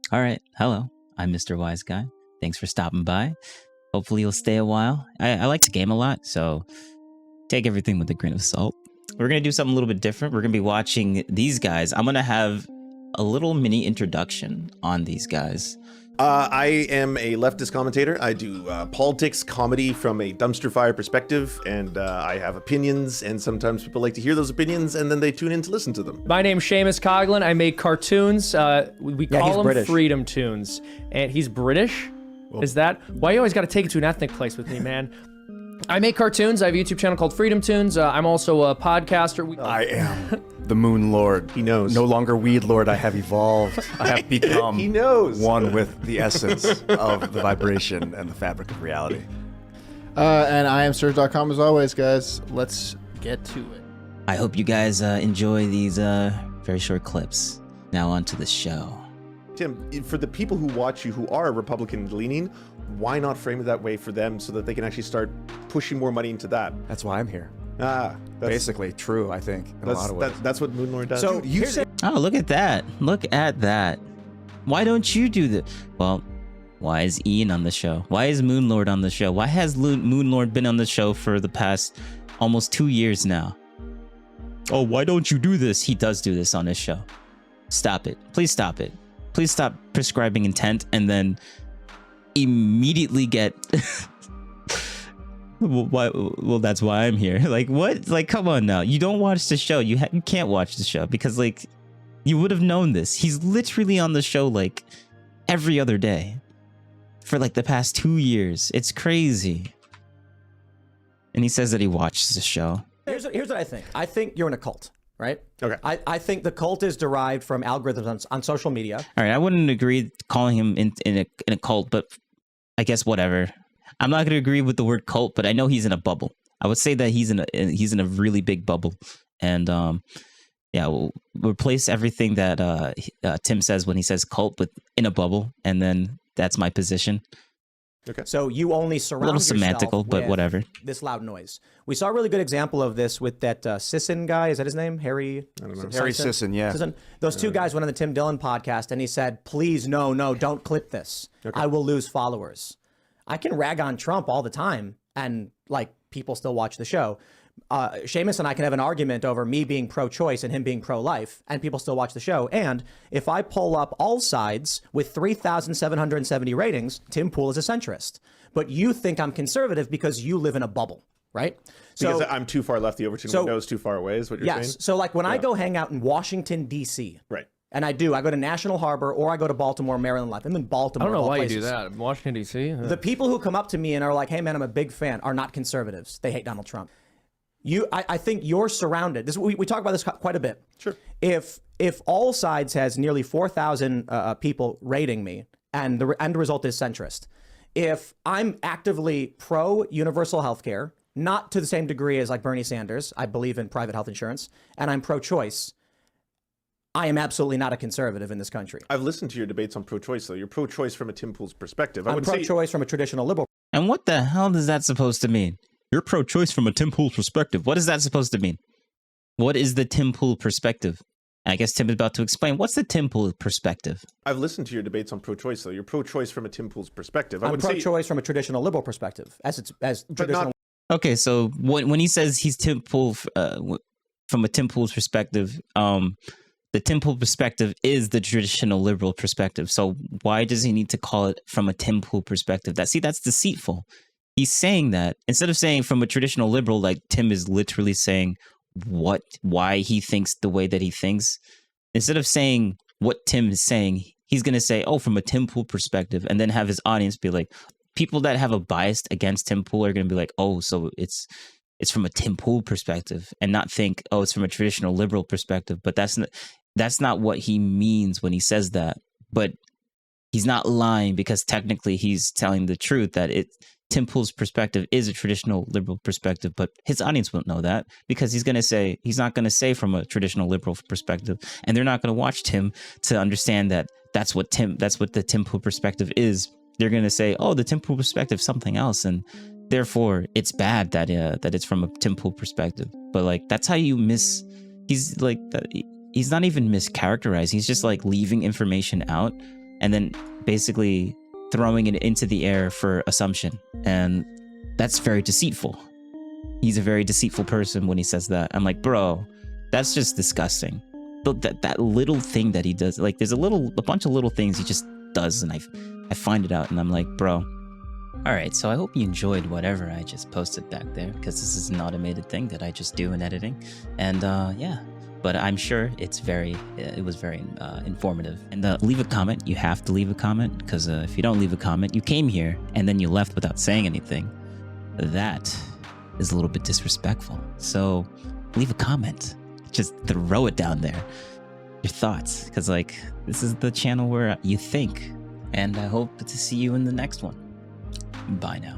All right. Hello. I'm Mr. Whyzguy. Thanks for stopping by. Hopefully you'll stay a while. I like to game a lot, so take everything with a grain of salt. We're going to do something a little bit different. We're going to be watching these guys. I'm going to have a little mini introduction on these guys. I am a leftist commentator. I do politics, comedy from a dumpster fire perspective, and I have opinions, and sometimes people like to hear those opinions, and then they tune in to listen to them. My name's Seamus Coughlin. I make cartoons. We call them British. Freedom Tunes. And he's British? Whoa. Is that? Why you always got to take it to an ethnic place with me, man? I make cartoons. I have a YouTube channel called Freedom Tunes. I'm also a podcaster. I am the Moon Lord. He knows. No longer Weed Lord. I have evolved. I have become He knows. one with the essence of the vibration and the fabric of reality. And I am Surge.com as always, guys. Let's get to it. I hope you guys enjoy these very short clips. Now on to the show. Tim, for the people who watch you who are Republican leaning, why not frame it that way for them so that they can actually start pushing more money into that? That's why I'm here. That's Basically true, I think, in a lot of ways. That's what Moonlord does. So you said Oh, look at that. Look at that. Why don't you do the... Well, why is Ian on the show? Why is Moonlord on the show? Why has Moonlord been on the show for the past almost 2 years now? Oh, why don't you do this? He does do this on his show. Stop it. Please stop it. Please stop prescribing intent and then immediately get... Well, that's why I'm here. Like, what? Like, come on now. You don't watch the show. You can't watch the show because, like, you would have known this. He's literally on the show, like, every other day for, like, the past 2 years. It's crazy. And he says that he watches the show. Here's what I think. I think you're in a cult, right? Okay. I think the cult is derived from algorithms on social media. All right, I wouldn't agree calling him in a cult, but I guess whatever. I'm not going to agree with the word cult, but I know he's in a bubble. I would say that he's in a really big bubble, and yeah, we'll replace everything that Tim says when he says cult with in a bubble, and then that's my position. Okay. So you only surround A little yourself semantical, but with whatever. this loud noise. We saw a really good example of this with that Sisson guy. Is that his name? Harry? I don't know. Harry Sisson, yeah. Sisson. Those two guys went on the Tim Dillon podcast, and he said, please, no, don't clip this. Okay. I will lose followers. I can rag on Trump all the time, and like people still watch the show. Seamus and I can have an argument over me being pro-choice and him being pro-life, and people still watch the show. And if I pull up all sides with 3,770 ratings, Tim Pool is a centrist. But you think I'm conservative because you live in a bubble, right? Because I'm too far left, the Overton window is too far away, is what you're saying? Yes. So like when I go hang out in Washington, D.C., Right. and I go to National Harbor, or I go to Baltimore, Maryland Life. I'm in Baltimore. I don't know of all why places. you do that. Washington, D.C.? The people who come up to me and are like, hey, man, I'm a big fan, are not conservatives. They hate Donald Trump. I think you're surrounded. We talk about this quite a bit. Sure. If All Sides has nearly 4,000 people rating me, and the end result is centrist, if I'm actively pro-universal health care, not to the same degree as like Bernie Sanders, I believe in private health insurance, and I'm pro-choice, I am absolutely not a conservative in this country. I've listened to your debates on pro-choice, though. You're pro-choice from a Tim Pool's perspective. I'm pro-choice from a traditional liberal. And what the hell is that supposed to mean? You're pro-choice from a Tim Pool perspective. What is that supposed to mean? What is the Tim Pool perspective? I guess Tim is about to explain. What's the Tim Pool perspective? I've listened to your debates on pro-choice, though. You're pro-choice from a Tim Pool's perspective. I'm pro-choice from a traditional liberal perspective, as traditional. Okay, so when he says he's Tim Pool from a Tim Pool's perspective, the Tim Pool perspective is the traditional liberal perspective. So why does he need to call it from a Tim Pool perspective? That's deceitful. He's saying that instead of saying from a traditional liberal, like Tim is literally saying why he thinks the way that he thinks. Instead of saying what Tim is saying, he's going to say, oh, from a Tim Pool perspective, and then have his audience be like, people that have a bias against Tim Pool are going to be like, oh, so it's from a Tim Pool perspective, and not think, oh, it's from a traditional liberal perspective. But that's not what he means when he says that. But he's not lying, because technically he's telling the truth that Tim Pool's perspective is a traditional liberal perspective, but his audience won't know that, because he's not going to say from a traditional liberal perspective, and they're not going to watch Tim to understand that that's what the Tim Pool perspective is. They're going to say, oh, the Tim Pool perspective is something else, and therefore it's bad that it's from a Tim Pool perspective. But like, that's how you he's not even mischaracterizing. He's just like leaving information out and then basically throwing it into the air for assumption. And that's very deceitful. He's a very deceitful person when he says that. I'm like, bro, that's just disgusting. That little thing that he does, like there's a bunch of little things he just does, and I find it out, and I'm like, bro. All right, so I hope you enjoyed whatever I just posted back there, because this is an automated thing that I just do in editing, and yeah. But I'm sure it was very informative. And leave a comment. You have to leave a comment, because if you don't leave a comment, you came here and then you left without saying anything. That is a little bit disrespectful. So leave a comment. Just throw it down there. Your thoughts, because like this is the channel where you think. And I hope to see you in the next one. Bye now.